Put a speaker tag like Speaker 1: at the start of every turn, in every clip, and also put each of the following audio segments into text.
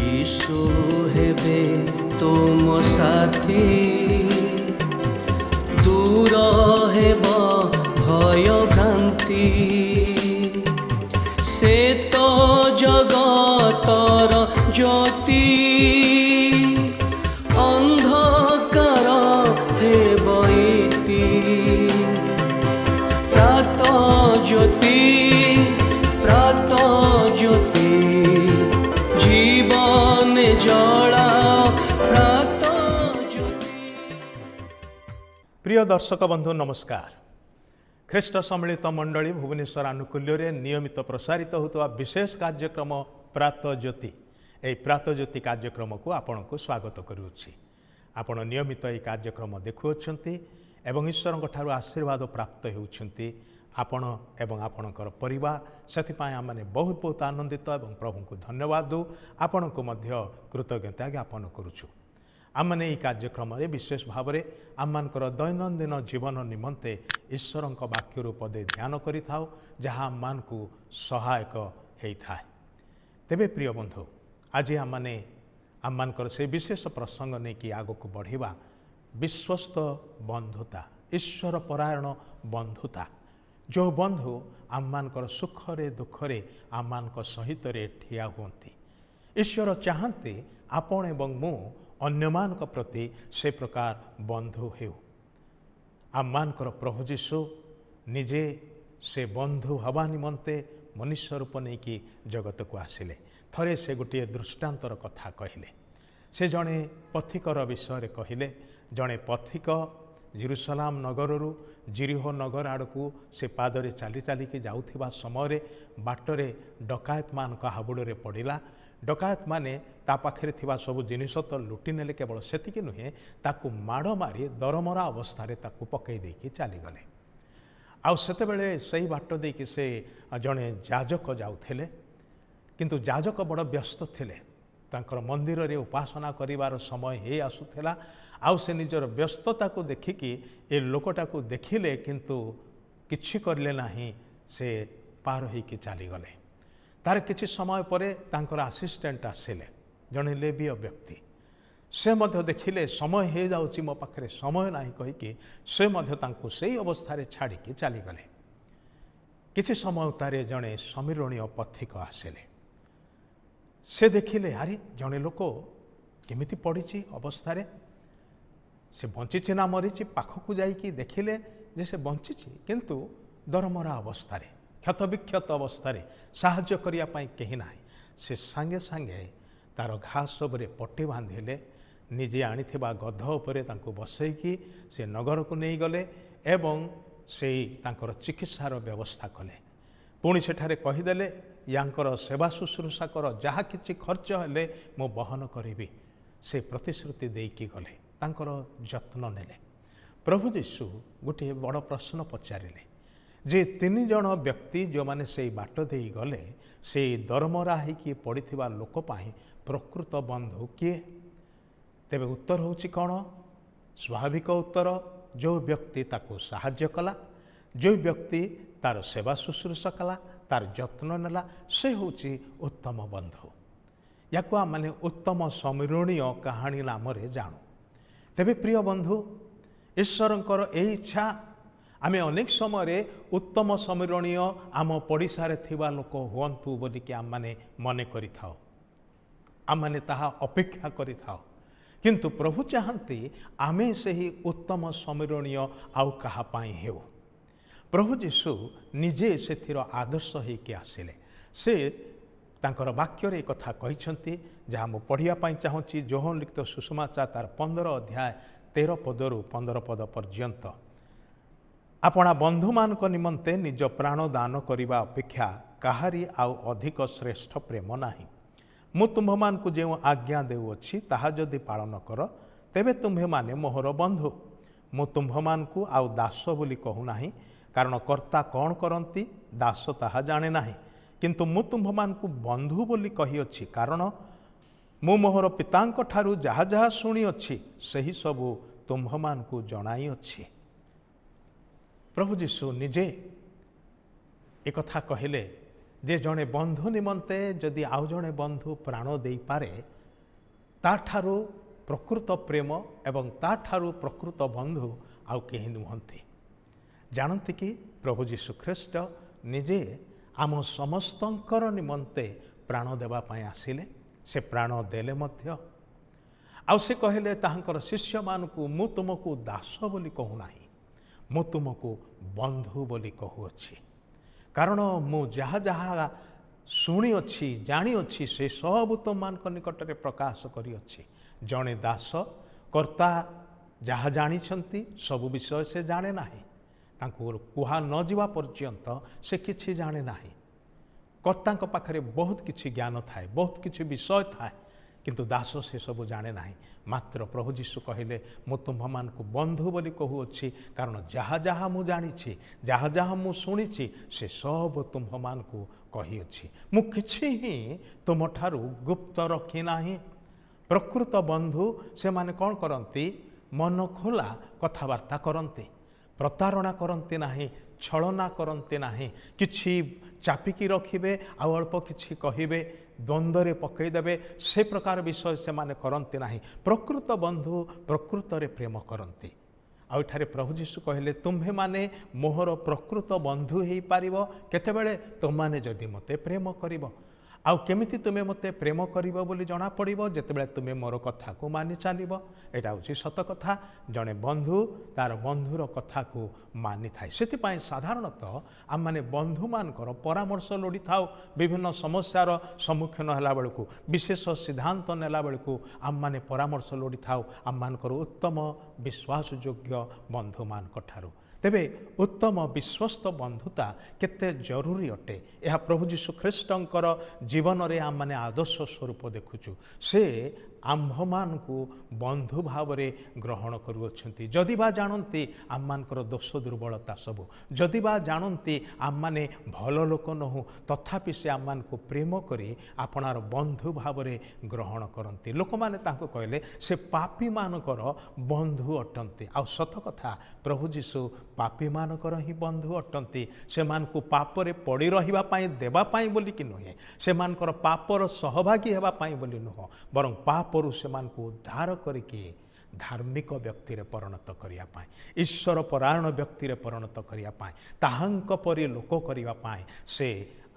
Speaker 1: यीशु हेबे तुम साथी, दूर हेब भय भ्रांति, से तो जगतर ज्योति, अंधकार हेब इति। प्रात ज्योति, प्रात ज्योति, जीवन जला प्रात ज्योति।
Speaker 2: प्रिय दर्शक बंधु नमस्कार। ख्रीष्ट सम्मिलित मंडली भुवनेश्वर आनुकूल्य नियमित प्रसारित होता विशेष कार्यक्रम प्रात ज्योति, यही प्रात ज्योति कार्यक्रम को आपण को स्वागत करुच्ची। आपण नियमित यह कार्यक्रम देखुंट एवं ईश्वर ठारू आशीर्वाद प्राप्त होउछंती आपण एवं आपणकर परिवार। से आम बहुत बहुत आनंदित एवं प्रभु को धन्यवाद दो, आपण को मध्य कृतज्ञता ज्ञापन करुछु। आम मैंने यह कार्यक्रम विशेष भाव में आमर दैनंदिन जीवन निमंते ईश्वर वाक्य पदे ध्यान करिथाउ, जहाँ आम को सहायक होता है। तेबे प्रिय बंधु, आज आमर से विशेष प्रसंग नहीं कि आग को बढ़िया विश्वस्त बंधुता, ईश्वर परायण बंधुता, जो बंधु आमर सुखरे दुखरे आम सहित ठिया हुंती। ईश्वर चाहती आपण एवं मु अन्यमान प्रति से प्रकार बंधु हेउ। आमर प्रभु जीशु निजे से बंधु हवा निमंते मनुष्य रूप नहीं कि जगत को आसिले। थरे से गोटे दृष्टांतर कथा कहले। से जड़े पथिकर विषय कहले। जड़े पथिक जेरुसलाम नगरु जिरिहो नगर आड़ को से पादरे चली चलिकी जाउथिबा समय बाटरे डकायत मान हाबुड़े पड़ा। डकायत माने ता पाखे थिबा सब जिनिस तो लुटि नेले, केवल सेतिकी नुहे ताकू माड़ मारी दरमरा अवस्था ताकू पकई देकी चलीगले। आउ सेते बेले सही बाट देकी से जड़े जाजक जाउथिले, किंतु जाजक बड़ व्यस्त थिले। तांकर मंदिर रे उपासना करिवार समय हे आसुथिला। आउ से निजर व्यस्तता को देखिकी ए लोकटा को देखिले, किंतु किछि करले नाही, से पार होइकी चलीगले। तार किछि समय परे तांकर आसिस्टेंट आसिले, जड़े लेवीय व्यक्ति। से मध्य देखिले समय हो जाउची, मो पाखरे समय नाही कहिकी से मध्य तांको सेही अवस्था रे छाड़िकी चलीगले। किछि समय तारे जड़े समीरणीय पथिक आसिले। से देखिले अरे जड़े लोक केमिति पड़ी अवस्था रे, से बंची ना मरीची। पाखकू जाइकी देखिले जे से बंची, किंतु दरमरा अवस्था रे, क्षत विक्षत अवस्था रे, साहाय्य करिया पाई केही नाही। से सांगे सांगे तार घास सबरे पट्टी बांधिले, निजे आनिथिबा गध उपरे तांको बसैकी से नगर को नहीं गले एवं से तांकर चिकित्सार व्यवस्था कले। पुणी सेठारे कहीदेले यांकर सेवा शुश्रूषा कर, जहा किछि खर्च हेले मो बहन करिबी। से प्रतिश्रुति देकी गले, तांकर जत्न नेले। प्रभु यीशु गोटे बड़ प्रश्न पचारिले जे तीन जन व्यक्ति जो माने से बाट दे गले, से दरमरा होइकी पड़िथिबा लोक पाई प्रकृत बंधु किए? तेबे उत्तर होची कौन? स्वाभाविक उत्तर, जो व्यक्ति ताको साहाय्य कला, जो व्यक्ति तार सेवा शुश्रूषा कला, तार जत्न नेला, से होची उत्तम बंधु। याको आम माने उत्तम समीरणीय कहानी नाम जानू। तेबे प्रिय बंधु, ईश्वरंकर ए इच्छा आमे अनेक समय उत्तम समीरणीय आम पड़िशारे थिबा लोक हुअन्तु बोलिकी आम माने मने करिथाओ, आम माने ताहा अपेक्षा करिथाओ। किंतु प्रभु चाहती आमे से ही उत्तम समीरणीय आउ कहा पाई हेउ। प्रभु जीशु निजे सेथिर आदर्श होइकी आसिले। से तांकर वाक्य रे कथा कहिसंती, जहाँ मु पढ़िया पाई चाहूँगी। जोहन लिखित सुसमाचार तार 15 अध्याय 13 पदरु 15 पद पर्यंत। आपणा बंधु मान निमंते निज प्राण दान करने अपेक्षा काहारी आउ अधिक श्रेष्ठ प्रेम नाही। मु तुम्ह मान को जो आज्ञा देउछि ताहा जदि पालन कर, तेबे तुम्हे माने मोहर बंधु। मु तुम्ह मान को आउ दास बोली कहू नाही, कारण कर्ता कौन करती दास ताहा जाने नाही। किंतु मु तुम्ह मान को बंधु बोली कहिअछि, कारण मु मोहर पितांक ठारू जहा जहा शुणिअछि सही सबु तुम्ह मान को जणाई अछि। प्रभु जीशु निजे एक कथा कहले ଯେ ଜଣେ ବନ୍ଧୁ ନିମନ୍ତେ ଯଦି ଆଉ ଜଣେ ବନ୍ଧୁ ପ୍ରାଣ ଦେଇପାରେ ତାଠାରୁ ପ୍ରକୃତ ପ୍ରେମ ଏବଂ ତାଠାରୁ ପ୍ରକୃତ ବନ୍ଧୁ ଆଉ କେହି ନୁହନ୍ତି। ଜାଣନ୍ତି କି ପ୍ରଭୁ ଯୀଶୁଖ୍ରୀଷ୍ଟ ନିଜେ ଆମ ସମସ୍ତଙ୍କର ନିମନ୍ତେ ପ୍ରାଣ ଦେବା ପାଇଁ ଆସିଲେ, ସେ ପ୍ରାଣ ଦେଲେ ମଧ୍ୟ। ଆଉ ସେ କହିଲେ ତାହାଙ୍କର ଶିଷ୍ୟମାନଙ୍କୁ, ମୁଁ ତୁମକୁ ଦାସ ବୋଲି କହୁନାହିଁ, ମୁଁ ତୁମକୁ ବନ୍ଧୁ ବୋଲି କହୁଅଛି। କାରଣ ମୁଁ ଯାହା ଯାହା ଶୁଣିଅଛି ଜାଣିଅଛି ସେ ସବୁ ତୁମମାନଙ୍କ ନିକଟରେ ପ୍ରକାଶ କରିଅଛି। ଜଣେ ଦାସ କର୍ତ୍ତା ଯାହା ଜାଣିଛନ୍ତି ସବୁ ବିଷୟ ସେ ଜାଣେ ନାହିଁ, ତାଙ୍କୁ କୁହା ନ ଯିବା ପର୍ଯ୍ୟନ୍ତ ସେ କିଛି ଜାଣେ ନାହିଁ। କର୍ତ୍ତାଙ୍କ ପାଖରେ ବହୁତ କିଛି ଜ୍ଞାନ ଥାଏ, ବହୁତ କିଛି ବିଷୟ ଥାଏ, କିନ୍ତୁ ଦାସ ସେସବୁ ଜାଣେ ନାହିଁ। ମାତ୍ର ପ୍ରଭୁ ଯୀଶୁ କହିଲେ ମୁଁ ତୁମ୍ଭମାନଙ୍କୁ ବନ୍ଧୁ ବୋଲି କହୁଅଛି, କାରଣ ଯାହା ଯାହା ମୁଁ ଜାଣିଛି, ଯାହା ଯାହା ମୁଁ ଶୁଣିଛି ସେ ସବୁ ତୁମ୍ଭମାନଙ୍କୁ କହିଅଛି। ମୁଁ କିଛି ହିଁ ତୁମଠାରୁ ଗୁପ୍ତ ରଖି ନାହିଁ। ପ୍ରକୃତ ବନ୍ଧୁ ସେମାନେ କ'ଣ କରନ୍ତି? ମନ ଖୋଲା କଥାବାର୍ତ୍ତା କରନ୍ତି, ପ୍ରତାରଣା କରନ୍ତି ନାହିଁ, ଛଳନା କରନ୍ତି ନାହିଁ, କିଛି ଚାପିକି ରଖିବେ ଆଉ ଅଳ୍ପ କିଛି କହିବେ, ଦ୍ୱନ୍ଦ୍ୱରେ ପକାଇଦେବେ, ସେ ପ୍ରକାର ବିଷୟ ସେମାନେ କରନ୍ତି ନାହିଁ। ପ୍ରକୃତ ବନ୍ଧୁ ପ୍ରକୃତରେ ପ୍ରେମ କରନ୍ତି। ଆଉ ଏଠାରେ ପ୍ରଭୁ ଯୀଶୁ କହିଲେ ତୁମ୍ଭେମାନେ ମୋହର ପ୍ରକୃତ ବନ୍ଧୁ ହେଇପାରିବ କେତେବେଳେ? ତୁମମାନେ ଯଦି ମୋତେ ପ୍ରେମ କରିବ। ଆଉ କେମିତି ତୁମେ ମୋତେ ପ୍ରେମ କରିବ ବୋଲି ଜଣାପଡ଼ିବ? ଯେତେବେଳେ ତୁମେ ମୋର କଥାକୁ ମାନି ଚାଲିବ। ଏଇଟା ହେଉଛି ସତ କଥା। ଜଣେ ବନ୍ଧୁ ତାର ବନ୍ଧୁର କଥାକୁ ମାନିଥାଏ। ସେଥିପାଇଁ ସାଧାରଣତଃ ଆମମାନେ ବନ୍ଧୁମାନଙ୍କର ପରାମର୍ଶ ଲୋଡ଼ିଥାଉ। ବିଭିନ୍ନ ସମସ୍ୟାର ସମ୍ମୁଖୀନ ହେଲା ବେଳକୁ, ବିଶେଷ ସିଦ୍ଧାନ୍ତ ନେଲା ବେଳକୁ ଆମମାନେ ପରାମର୍ଶ ଲୋଡ଼ିଥାଉ ଆମମାନଙ୍କର ଉତ୍ତମ ବିଶ୍ୱାସଯୋଗ୍ୟ ବନ୍ଧୁମାନଙ୍କ ଠାରୁ। ତେବେ ଉତ୍ତମ ବିଶ୍ୱସ୍ତ ବନ୍ଧୁତା କେତେ ଜରୁରୀ ଅଟେ, ଏହା ପ୍ରଭୁ ଯୀଶୁଖ୍ରୀଷ୍ଟଙ୍କର ଜୀବନରେ ଆମମାନେ ଆଦର୍ଶ ସ୍ୱରୂପ ଦେଖୁଛୁ। ସେ ଆମ୍ଭମାନଙ୍କୁ ବନ୍ଧୁ ଭାବରେ ଗ୍ରହଣ କରୁଅଛନ୍ତି। ଯଦି ବା ଜାଣନ୍ତି ଆମମାନଙ୍କର ଦୋଷ ଦୁର୍ବଳତା ସବୁ, ଯଦି ବା ଜାଣନ୍ତି ଆମମାନେ ଭଲ ଲୋକ ନୋହୁଁ, ତଥାପି ସେ ଆମମାନଙ୍କୁ ପ୍ରେମ କରି ଆପଣାର ବନ୍ଧୁ ଭାବରେ ଗ୍ରହଣ କରନ୍ତି। ଲୋକମାନେ ତାଙ୍କୁ କହିଲେ ସେ ପାପୀମାନଙ୍କର ବନ୍ଧୁ ଅଟନ୍ତି। ଆଉ ସତ କଥା, ପ୍ରଭୁ ଯୀଶୁ ପାପୀମାନଙ୍କର ହିଁ ବନ୍ଧୁ ଅଟନ୍ତି। ସେମାନଙ୍କୁ ପାପରେ ପଡ଼ି ରହିବା ପାଇଁ ଦେବା ପାଇଁ ବୋଲିକି ନୁହେଁ, ସେମାନଙ୍କର ପାପର ସହଭାଗୀ ହେବା ପାଇଁ ବୋଲି ନୁହଁ, ବରଂ ପାପରୁ ସେମାନଙ୍କୁ ଉଦ୍ଧାର କରିକି ଧାର୍ମିକ ବ୍ୟକ୍ତିରେ ପରିଣତ କରିବା ପାଇଁ, ଈଶ୍ୱର ପରାୟଣ ବ୍ୟକ୍ତିରେ ପରିଣତ କରିବା ପାଇଁ, ତାହାଙ୍କ ପରି ଲୋକ କରିବା ପାଇଁ ସେ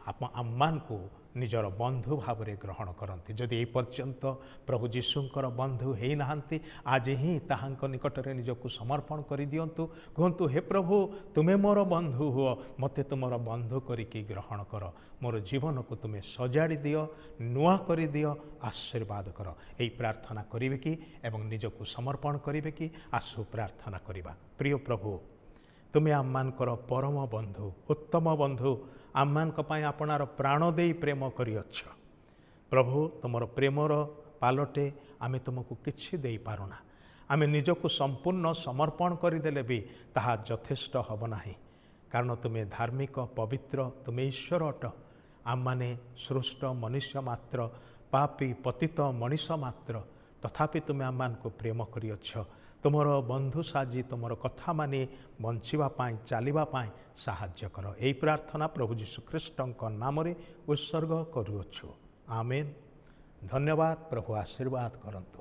Speaker 2: ଆମମାନଙ୍କୁ ନିଜର ବନ୍ଧୁ ଭାବରେ ଗ୍ରହଣ କରନ୍ତି। ଯଦି ଏ ପର୍ଯ୍ୟନ୍ତ ପ୍ରଭୁ ଯୀଶୁଙ୍କର ବନ୍ଧୁ ହେଇନାହାନ୍ତି, ଆଜି ହିଁ ତାହାଙ୍କ ନିକଟରେ ନିଜକୁ ସମର୍ପଣ କରିଦିଅନ୍ତୁ। କୁହନ୍ତୁ, ହେ ପ୍ରଭୁ ତୁମେ ମୋର ବନ୍ଧୁ ହୁଅ, ମୋତେ ତୁମର ବନ୍ଧୁ କରିକି ଗ୍ରହଣ କର। ମୋର ଜୀବନକୁ ତୁମେ ସଜାଡ଼ି ଦିଅ, ନୂଆ କରିଦିଅ, ଆଶୀର୍ବାଦ କର। ଏହି ପ୍ରାର୍ଥନା କରିବେ କି ଏବଂ ନିଜକୁ ସମର୍ପଣ କରିବେ କି? ଆସୁ ପ୍ରାର୍ଥନା କରିବା। ପ୍ରିୟ ପ୍ରଭୁ, ତୁମେ ଆମମାନଙ୍କର ପରମ ବନ୍ଧୁ, ଉତ୍ତମ ବନ୍ଧୁ, ଆମମାନଙ୍କ ପାଇଁ ଆପଣାର ପ୍ରାଣ ଦେଇ ପ୍ରେମ କରିଅଛ। ପ୍ରଭୁ, ତୁମର ପ୍ରେମର ପାଲଟେ ଆମେ ତୁମକୁ କିଛି ଦେଇପାରୁନା। ଆମେ ନିଜକୁ ସମ୍ପୂର୍ଣ୍ଣ ସମର୍ପଣ କରିଦେଲେ ବି ତାହା ଯଥେଷ୍ଟ ହେବ ନାହିଁ, କାରଣ ତୁମେ ଧାର୍ମିକ, ପବିତ୍ର, ତୁମେ ଈଶ୍ୱର ଅଟ। ଆମମାନେ ସୃଷ୍ଟ ମନୁଷ୍ୟ ମାତ୍ର, ପାପୀ ପତିତ ମଣିଷ ମାତ୍ର, ତଥାପି ତୁମେ ଆମମାନଙ୍କୁ ପ୍ରେମ କରିଅଛ। ତୁମର ବନ୍ଧୁ ସାଜି ତୁମର କଥା ମାନି ବଞ୍ଚିବା ପାଇଁ, ଚାଲିବା ପାଇଁ ସାହାଯ୍ୟ କର। ଏହି ପ୍ରାର୍ଥନା ପ୍ରଭୁ ଯୀଶୁଖ୍ରୀଷ୍ଟଙ୍କ ନାମରେ ଉତ୍ସର୍ଗ କରୁଅଛୁ। ଆମେନ୍। ଧନ୍ୟବାଦ। ପ୍ରଭୁ ଆଶୀର୍ବାଦ କରନ୍ତୁ।